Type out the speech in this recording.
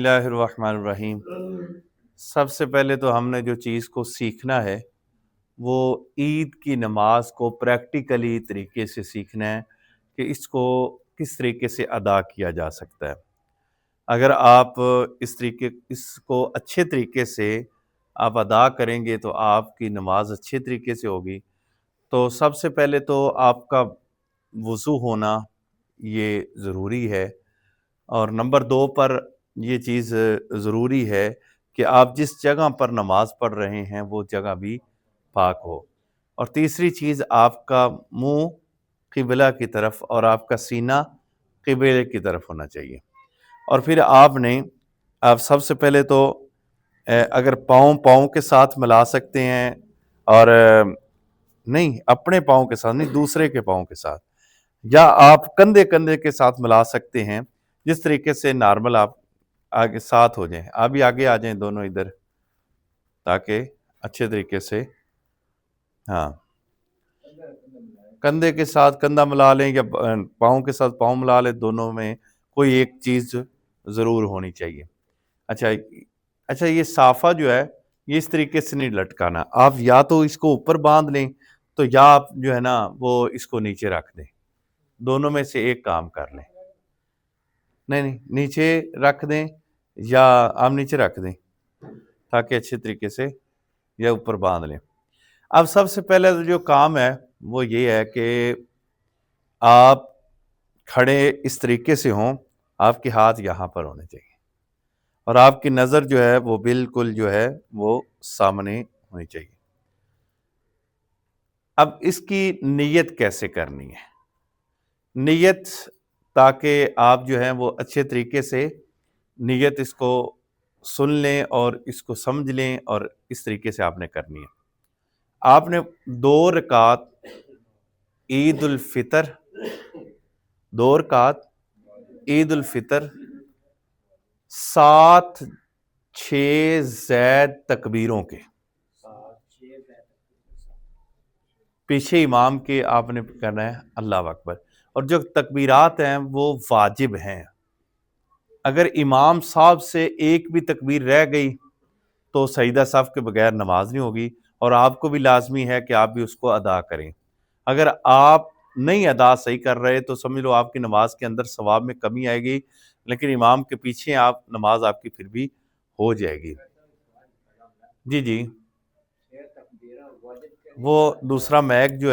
اللہ الرحمن الرحیم۔ سب سے پہلے تو ہم نے جو چیز کو سیکھنا ہے وہ عید کی نماز کو پریکٹیکلی طریقے سے سیکھنا ہے کہ اس کو کس طریقے سے ادا کیا جا سکتا ہے۔ اگر آپ اس کو اچھے طریقے سے آپ ادا کریں گے تو آپ کی نماز اچھے طریقے سے ہوگی۔ تو سب سے پہلے تو آپ کا وضو ہونا یہ ضروری ہے، اور نمبر 2 پر یہ چیز ضروری ہے کہ آپ جس جگہ پر نماز پڑھ رہے ہیں وہ جگہ بھی پاک ہو، اور تیسری چیز آپ کا منہ قبلہ کی طرف اور آپ کا سینہ قبلے کی طرف ہونا چاہیے۔ اور پھر آپ سب سے پہلے تو اگر پاؤں کے ساتھ ملا سکتے ہیں، اور نہیں اپنے پاؤں کے ساتھ نہیں، دوسرے کے پاؤں کے ساتھ، یا آپ کندھے کے ساتھ ملا سکتے ہیں، جس طریقے سے نارمل آپ آگے ساتھ ہو جائیں۔ آپ بھی آگے آ جائیں دونوں ادھر، تاکہ اچھے طریقے سے کندھے کے ساتھ کندھا ملا لیں یا پاؤں کے ساتھ پاؤں ملا لیں، دونوں میں کوئی ایک چیز ضرور ہونی چاہیے۔ اچھا یہ صافہ جو ہے یہ اس طریقے سے نہیں لٹکانا، آپ یا تو اس کو اوپر باندھ لیں تو یا آپ جو ہے نا وہ اس کو نیچے رکھ دیں، دونوں میں سے ایک کام کر لیں۔ نہیں نیچے رکھ دیں، یا آپ نیچے رکھ دیں تاکہ اچھے طریقے سے، یا اوپر باندھ لیں۔ اب سب سے پہلے جو کام ہے وہ یہ ہے کہ آپ کھڑے اس طریقے سے ہوں، آپ کے ہاتھ یہاں پر ہونے چاہیے، اور آپ کی نظر جو ہے وہ بالکل جو ہے وہ سامنے ہونی چاہیے۔ اب اس کی نیت کیسے کرنی ہے؟ نیت تاکہ آپ جو ہیں وہ اچھے طریقے سے نیت اس کو سن لیں اور اس کو سمجھ لیں، اور اس طریقے سے آپ نے کرنی ہے۔ آپ نے 2 رکعت عید الفطر 2 رکعت عید الفطر 7 6 زید تکبیروں کے پیچھے امام کے آپ نے کرنا ہے اللہ اکبر، اور جو تکبیرات ہیں وہ واجب ہیں۔ اگر امام صاحب سے ایک بھی تکبیر رہ گئی تو سجدہ صف کے بغیر نماز نہیں ہوگی، اور آپ کو بھی لازمی ہے کہ آپ بھی اس کو ادا کریں۔ اگر آپ نہیں ادا صحیح کر رہے تو سمجھ لو آپ کی نماز کے اندر ثواب میں کمی آئے گی، لیکن امام کے پیچھے نماز آپ کی پھر بھی ہو جائے گی۔ جی وہ دوسرا میک جو ہے